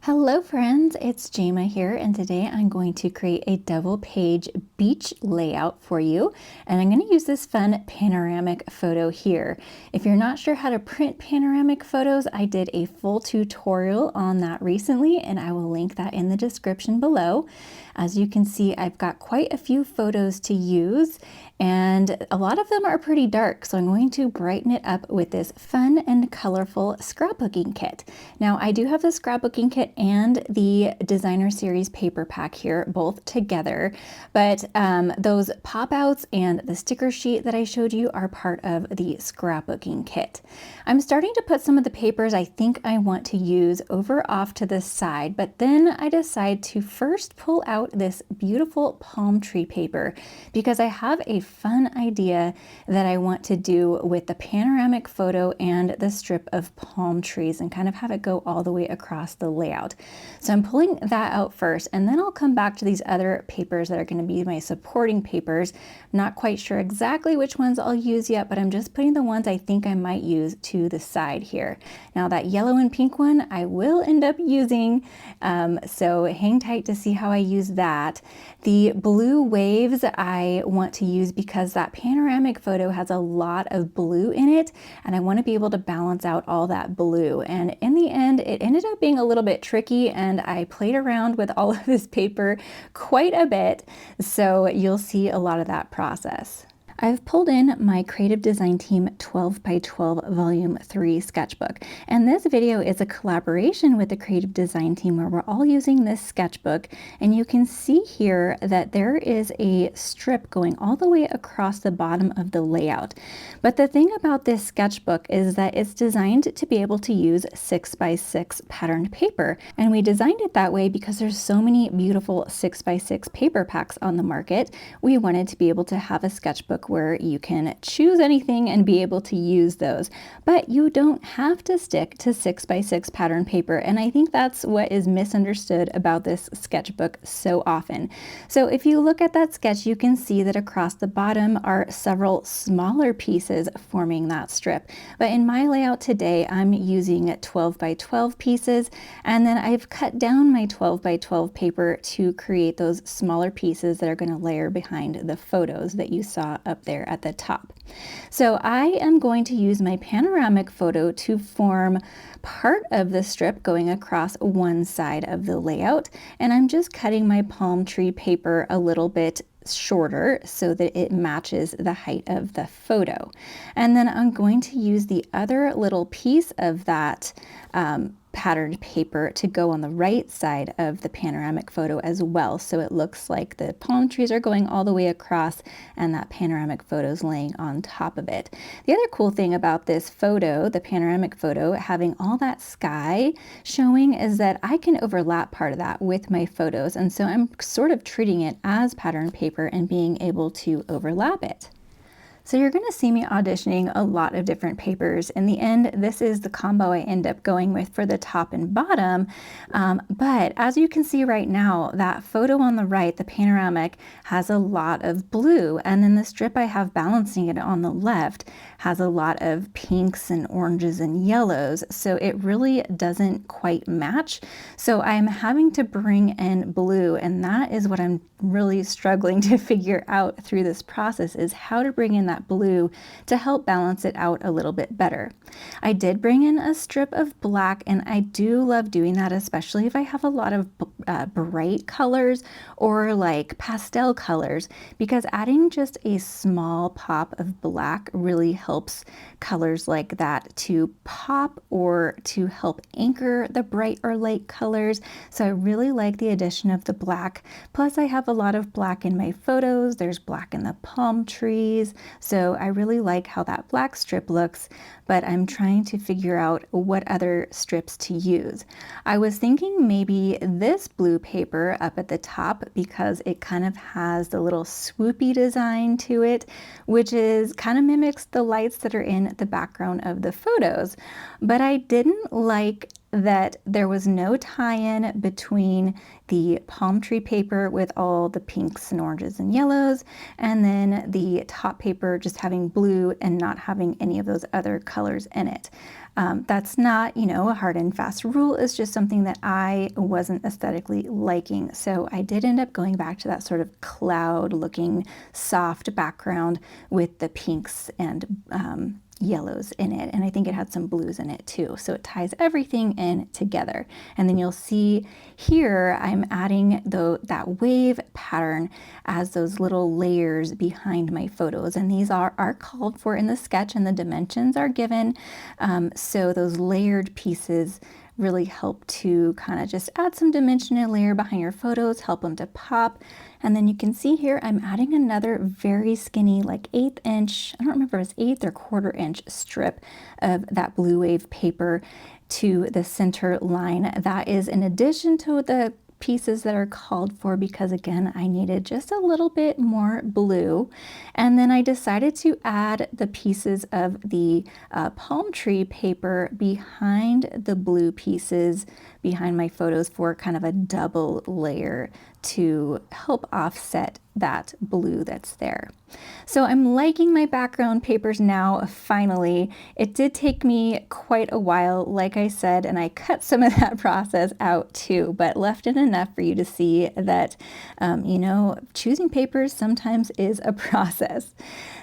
Hello friends, it's Jayma here, and today I'm going to create a double page beach layout for you, and I'm going to use this fun panoramic photo here. If you're not sure how to print panoramic photos, I did a full tutorial on that recently, and I will link that in the description below. As you can see, I've got quite a few photos to use, and a lot of them are pretty dark, so I'm going to brighten it up with this fun and colorful scrapbooking kit. Now, I do have the scrapbooking kit and the designer series paper pack here both together, but those pop outs and the sticker sheet that I showed you are part of the scrapbooking kit. I'm starting to put some of the papers I think I want to use over off to the side, but then I decide to first pull out this beautiful palm tree paper because I have a fun idea that I want to do with the panoramic photo and the strip of palm trees and kind of have it go all the way across the layout. So I'm pulling that out first, and then I'll come back to these other papers that are going to be my supporting papers. Not quite sure exactly which ones I'll use yet, but I'm just putting the ones I think I might use to the side here. Now that yellow and pink one I will end up using, so hang tight to see how I use that. The blue waves I want to use because that panoramic photo has a lot of blue in it, and I want to be able to balance out all that blue. And in the end, it ended up being a little bit tricky, and I played around with all of this paper quite a bit, so you'll see a lot of that process. I've pulled in my Creative Design Team 12 by 12 Volume 3 sketchbook, and this video is a collaboration with the Creative Design Team where we're all using this sketchbook, and you can see here that there is a strip going all the way across the bottom of the layout. But the thing about this sketchbook is that it's designed to be able to use 6 by 6 patterned paper, and we designed it that way because there's so many beautiful 6 by 6 paper packs on the market. We wanted to be able to have a sketchbook where you can choose anything and be able to use those, but you don't have to stick to 6 by 6 pattern paper, and I think that's what is misunderstood about this sketchbook so often. So if you look at that sketch, you can see that across the bottom are several smaller pieces forming that strip, but in my layout today I'm using 12 by 12 pieces, and then I've cut down my 12 by 12 paper to create those smaller pieces that are going to layer behind the photos that you saw up there at the top. So I am going to use my panoramic photo to form part of the strip going across one side of the layout, and I'm just cutting my palm tree paper a little bit shorter so that it matches the height of the photo. And then I'm going to use the other little piece of that patterned paper to go on the right side of the panoramic photo as well, so it looks like the palm trees are going all the way across and that panoramic photo is laying on top of it. The other cool thing about this photo, the panoramic photo, having all that sky showing, is that I can overlap part of that with my photos, and so I'm sort of treating it as patterned paper and being able to overlap it. So you're going to see me auditioning a lot of different papers. In the end, this is the combo I end up going with for the top and bottom. But as you can see right now, that photo on the right, the panoramic, has a lot of blue. And then the strip I have balancing it on the left has a lot of pinks and oranges and yellows. So it really doesn't quite match. So I'm having to bring in blue, and that is what I'm really struggling to figure out through this process, is how to bring in that blue to help balance it out a little bit better. I did bring in a strip of black, and I do love doing that, especially if I have a lot of bright colors or like pastel colors, because adding just a small pop of black really helps colors like that to pop or to help anchor the bright or light colors. So I really like the addition of the black. Plus I have a lot of black in my photos. There's black in the palm trees. So I really like how that black strip looks, but I'm trying to figure out what other strips to use. I was thinking maybe this blue paper up at the top, because it kind of has the little swoopy design to it, which is kind of mimics the lights that are in the background of the photos. But I didn't like that there was no tie-in between the palm tree paper with all the pinks and oranges and yellows, and then the top paper just having blue and not having any of those other colors in it. That's not, you know, a hard and fast rule. It's just something that I wasn't aesthetically liking. So I did end up going back to that sort of cloud looking soft background with the pinks and yellows in it, and I think it had some blues in it too, so it ties everything in together. And then you'll see here I'm adding that wave pattern as those little layers behind my photos, and these are called for in the sketch and the dimensions are given, so those layered pieces really help to kind of just add some dimension and layer behind your photos, help them to pop. And then you can see here I'm adding another very skinny, like 1/8 inch, I don't remember if it's 1/8 or 1/4 inch strip of that blue wave paper to the center line. That is in addition to the pieces that are called for, because again I needed just a little bit more blue. And then I decided to add the pieces of the palm tree paper behind the blue pieces behind my photos for kind of a double layer to help offset that blue that's there. So I'm liking my background papers now, finally. It did take me quite a while, like I said, and I cut some of that process out too, but left it enough for you to see that, you know, choosing papers sometimes is a process.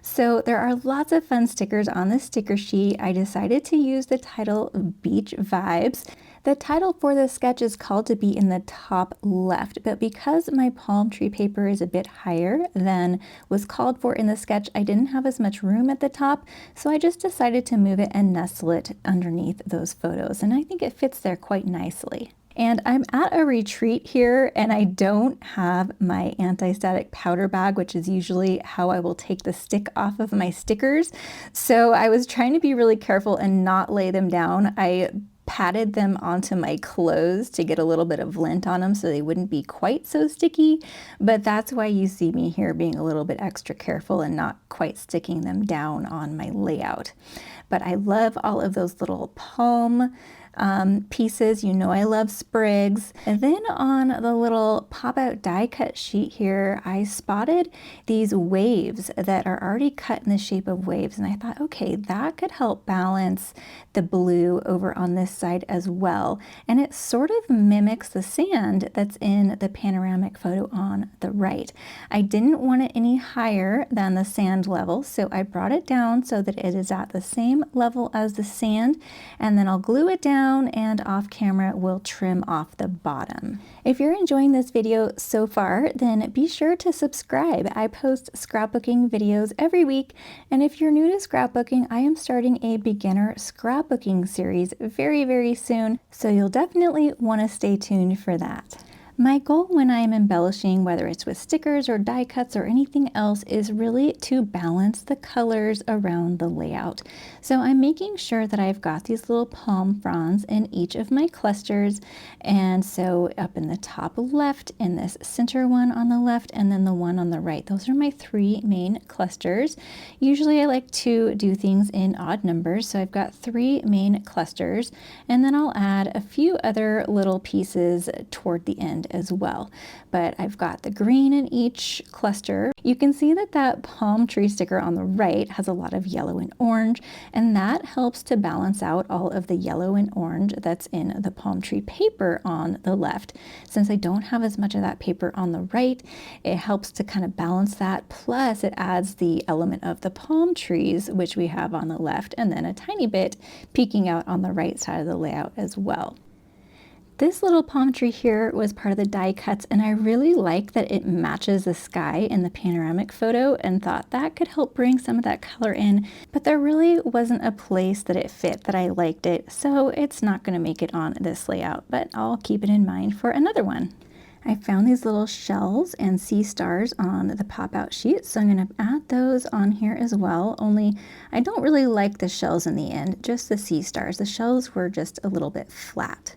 So there are lots of fun stickers on this sticker sheet. I decided to use the title Beach Vibes. The title for the sketch is called to be in the top left, but because my palm tree paper is a bit higher than was called for in the sketch, I didn't have as much room at the top, so I just decided to move it and nestle it underneath those photos, and I think it fits there quite nicely. And I'm at a retreat here, and I don't have my anti-static powder bag, which is usually how I will take the stick off of my stickers. So I was trying to be really careful and not lay them down. I patted them onto my clothes to get a little bit of lint on them so they wouldn't be quite so sticky, but that's why you see me here being a little bit extra careful and not quite sticking them down on my layout. But I love all of those little palm pieces. You know I love sprigs. And then on the little pop-out die cut sheet here, I spotted these waves that are already cut in the shape of waves, and I thought, okay, that could help balance the blue over on this side as well. And it sort of mimics the sand that's in the panoramic photo on the right. I didn't want it any higher than the sand level, so I brought it down so that it is at the same level as the sand, and then I'll glue it down, and off camera we'll trim off the bottom. If you're enjoying this video so far, then be sure to subscribe. I post scrapbooking videos every week, and if you're new to scrapbooking, I am starting a beginner scrapbooking series very, very soon, so you'll definitely want to stay tuned for that. My goal when I'm embellishing, whether it's with stickers or die cuts or anything else, is really to balance the colors around the layout. So I'm making sure that I've got these little palm fronds in each of my clusters, and so up in the top left, in this center one on the left, and then the one on the right. Those are my 3 main clusters. Usually I like to do things in odd numbers, so I've got 3 main clusters, and then I'll add a few other little pieces toward the end as well. But I've got the green in each cluster. You can see that that palm tree sticker on the right has a lot of yellow and orange, and that helps to balance out all of the yellow and orange that's in the palm tree paper on the left. Since I don't have as much of that paper on the right, it helps to kind of balance that, plus it adds the element of the palm trees, which we have on the left, and then a tiny bit peeking out on the right side of the layout as well. This little palm tree here was part of the die cuts, and I really like that it matches the sky in the panoramic photo, and thought that could help bring some of that color in, but there really wasn't a place that it fit that I liked it, so it's not going to make it on this layout, but I'll keep it in mind for another one. I found these little shells and sea stars on the pop-out sheet, so I'm going to add those on here as well, only I don't really like the shells in the end, just the sea stars. The shells were just a little bit flat.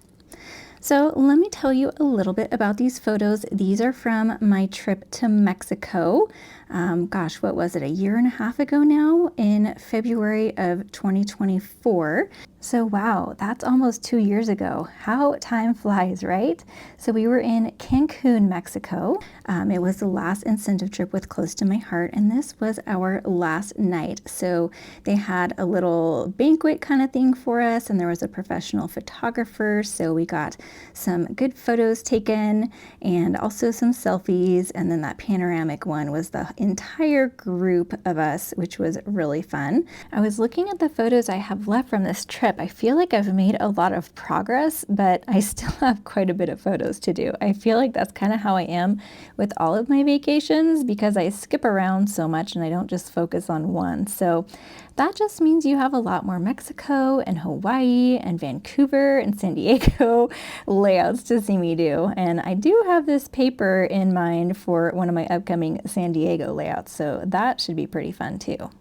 So let me tell you a little bit about these photos. These are from my trip to Mexico. gosh, what was it, a year and a half ago now, in February of 2024. So wow, that's almost 2 years ago. How time flies, right? So we were in Cancun, Mexico. It was the last incentive trip with Close to My Heart, and this was our last night. So they had a little banquet kind of thing for us, and there was a professional photographer, so we got some good photos taken and also some selfies, and then that panoramic one was the entire group of us, which was really fun. I was looking at the photos I have left from this trip. I feel like I've made a lot of progress, but I still have quite a bit of photos to do. I feel like that's kind of how I am with all of my vacations, because I skip around so much and I don't just focus on one. So that just means you have a lot more Mexico and Hawaii and Vancouver and San Diego layouts to see me do. And I do have this paper in mind for one of my upcoming San Diego layouts, so that should be pretty fun too.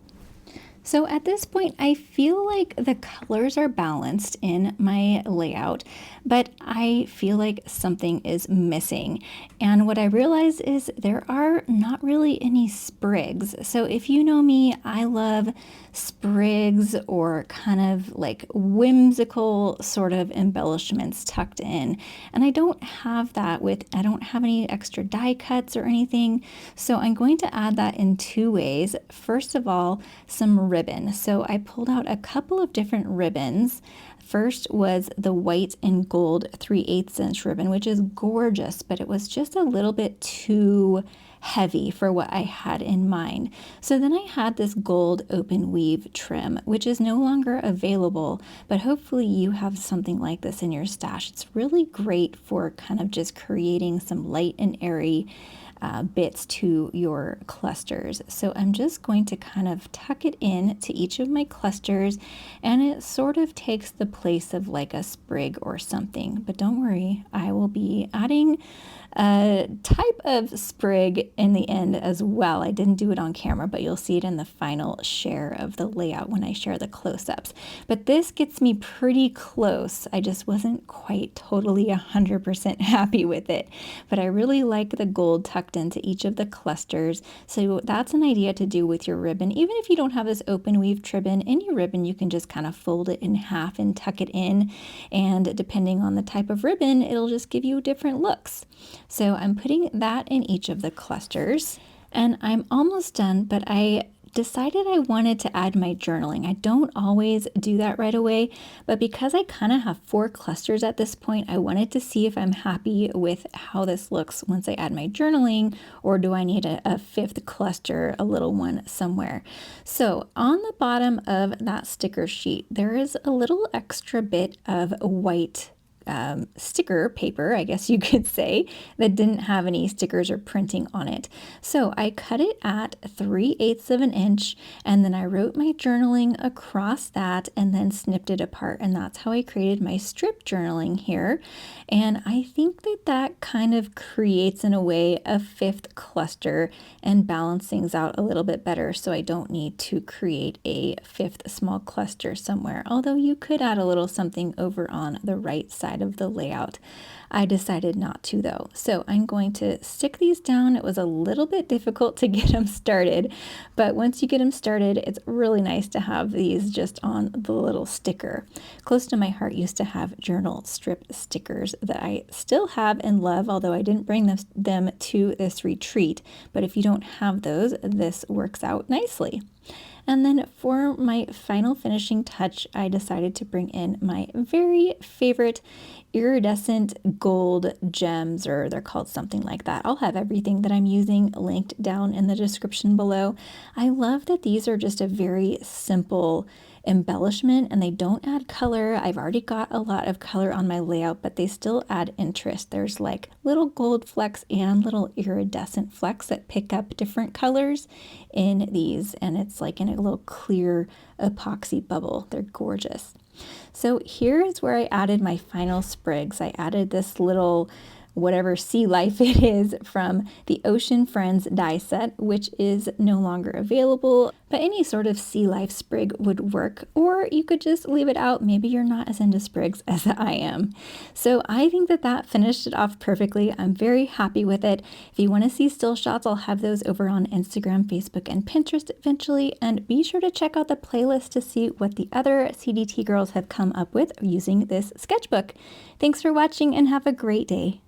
So at this point, I feel like the colors are balanced in my layout, but I feel like something is missing. And what I realize is there are not really any sprigs. So if you know me, I love sprigs or kind of like whimsical sort of embellishments tucked in. And I don't have that I don't have any extra die cuts or anything. So I'm going to add that in two ways. First of all, some ribbon. So I pulled out a couple of different ribbons. First was the white and gold 3/8 inch ribbon, which is gorgeous, but it was just a little bit too heavy for what I had in mind. So then I had this gold open weave trim, which is no longer available, but hopefully you have something like this in your stash. It's really great for kind of just creating some light and airy bits to your clusters. So I'm just going to kind of tuck it in to each of my clusters, and it sort of takes the place of like a sprig or something. But don't worry, I will be adding a type of sprig in the end as well. I didn't do it on camera, but you'll see it in the final share of the layout when I share the close-ups. But this gets me pretty close. I just wasn't quite totally 100% happy with it, but I really like the gold tucked into each of the clusters. So that's an idea to do with your ribbon. Even if you don't have this open weave ribbon, any ribbon, you can just kind of fold it in half and tuck it in. And depending on the type of ribbon, it'll just give you different looks. So I'm putting that in each of the clusters, and I'm almost done, but I decided I wanted to add my journaling. I don't always do that right away, but because I kind of have 4 clusters at this point, I wanted to see if I'm happy with how this looks once I add my journaling, or do I need a 5th cluster, a little one somewhere. So on the bottom of that sticker sheet, there is a little extra bit of white sticker paper, I guess you could say, that didn't have any stickers or printing on it. So I cut it at 3/8 of an inch, and then I wrote my journaling across that and then snipped it apart. And that's how I created my strip journaling here. And I think that that kind of creates, in a way, a 5th cluster and balances things out a little bit better, so I don't need to create a 5th small cluster somewhere. Although you could add a little something over on the right side of the layout. I decided not to though. So I'm going to stick these down. It was a little bit difficult to get them started, but once you get them started, it's really nice to have these just on the little sticker. Close to My Heart used to have journal strip stickers that I still have and love, although I didn't bring them to this retreat. But if you don't have those, this works out nicely. And then for my final finishing touch, I decided to bring in my very favorite iridescent gold gems, or they're called something like that. I'll have everything that I'm using linked down in the description below. I love that these are just a very simple embellishment and they don't add color. I've already got a lot of color on my layout, but they still add interest. There's like little gold flecks and little iridescent flecks that pick up different colors in these, and it's like in a little clear epoxy bubble. They're gorgeous. So here is where I added my final sprigs. I added this little whatever sea life it is from the Ocean Friends die set, which is no longer available, but any sort of sea life sprig would work, or you could just leave it out. Maybe you're not as into sprigs as I am. So I think that that finished it off perfectly. I'm very happy with it. If you want to see still shots, I'll have those over on Instagram, Facebook, and Pinterest eventually, and be sure to check out the playlist to see what the other CDT girls have come up with using this sketchbook. Thanks for watching and have a great day.